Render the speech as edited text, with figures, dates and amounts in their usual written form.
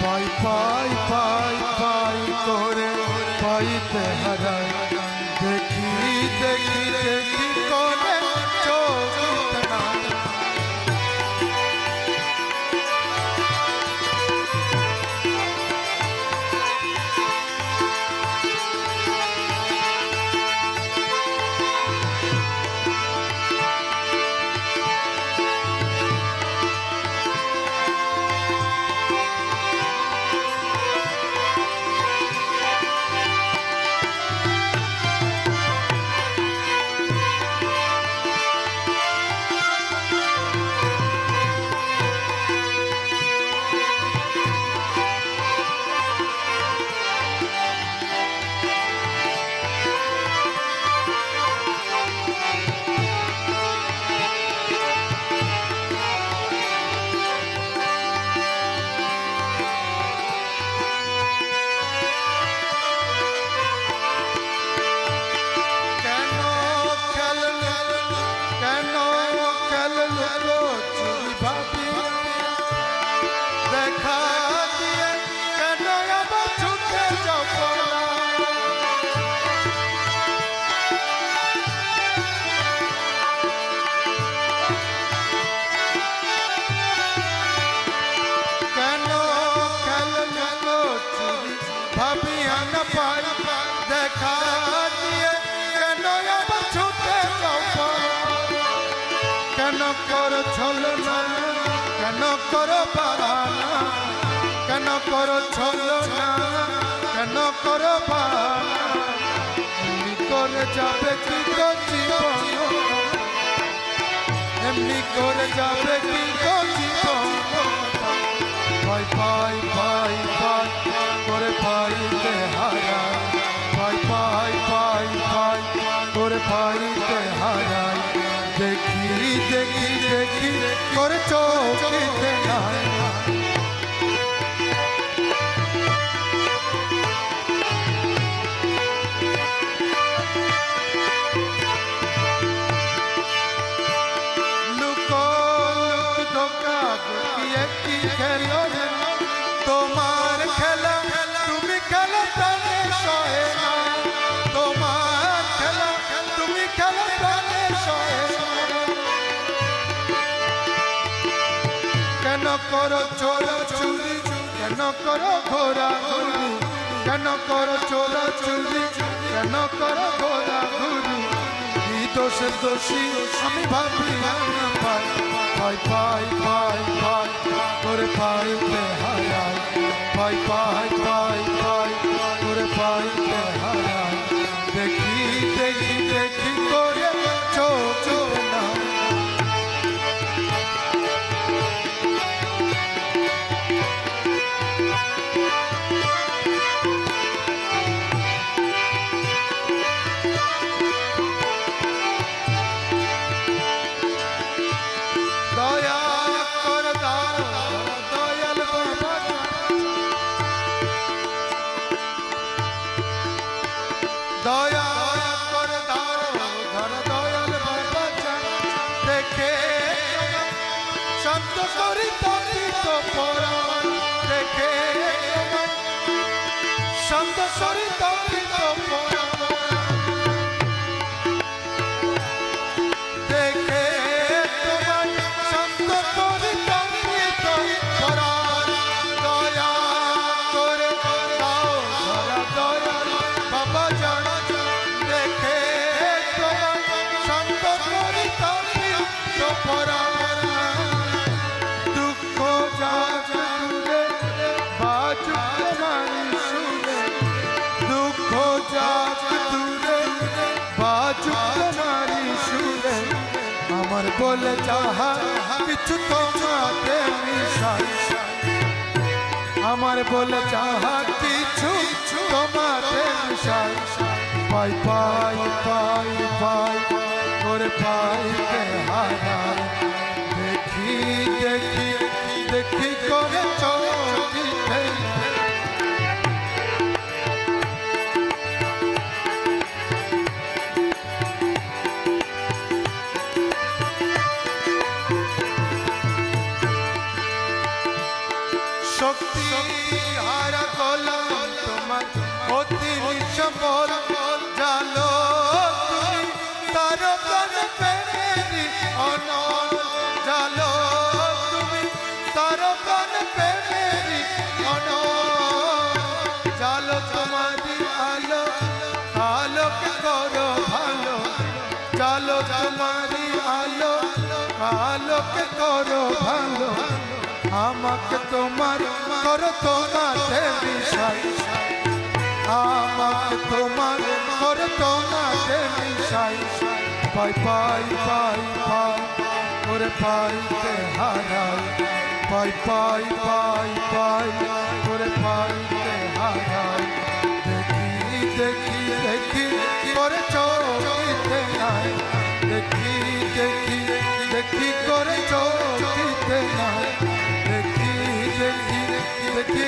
পাই পাই পাই পাই করে পাইতে হারাই দেখি দেখি দেখি করে চোখ না ভাবিয়া না পাই দেখা দিয়ে কেন আবার ছুটে যাও কেন করো ছলনা কেন করো বাহানা কেন করো ছলনা কেন করো বাহানা এমনি করে যাবে কি গো জীবন এমনি করে যাবে কি গো জীবন পাই পাই পাই পাই করে পাইতে হারাই পাই পাই পাই পাই করে পাইতে হারাই দেখি দেখি দেখি করে চোখে নাই লুকো লুক ধোকা দেখিয়ে কি খেলো তোমার খেলা তুমি খেলো প্রাণে সহে না তোমার খেলা তুমি খেলো প্রাণে সহে কেন করো চোরা চুরি কেন করো ঘোরা ঘুরি কেন করো চোরা চুরি কেন করো ঘোরা ঘুরি কি দোষে দোষী আমি ভাবি পাই পাই পাই পাই পাই করে পাইতে হারাই পাই পাই পাই পাই করে পাইতে হারাই দেখি দেখি দেখি করে চোখ না দয়া করে দাও ধর দয়াল বাবা দেখে শান্ত করি তরিত পরা দেখে শান্ত করি তরিত পরা দেখে তোমার শান্ত করি তরিত পরা দয়া করে দাও ধর দয়াল বাবা জানা দেখে তোমার শান্ত করি তরিত পরা দুঃখ যাক দূরে বাজুক তোমারি সুরে দুঃখ যাক দূরে বাজুক তোমারি সুরে আমার বলে যাহা কিছু তোমাকে মিশাই আমার বলে যাহা কিছু তোমাকে মিশাই পাই পাই পাই পাই করে পাইতে হারাই দেখি দেখি দেখি করে চোখে শক্তি হারা গোলাম তোমার অতি নিঃসম্বল জালো তুমি তার প্রাণে প্রেমেরি অনল জালো তুমি তার প্রাণে প্রেমেরি অনল জালো তোমারি আলো আলোকে করো ভালো জালো তোমারি আলো আলোকে করো ভালো আমাকে তোমার করো তোমাতে বিষয় আমাকে তোমার করো তোমাতে বিষয় পাই পাই পাই পাই করে পাইতে হারাই পাই পাই পাই পাই করে পাইতে হারাই দেখি দেখি দেখি করে চোখিতে নাই দেখি দেখি দেখি করে চোখিতে নাই দেখি দেখি দেখি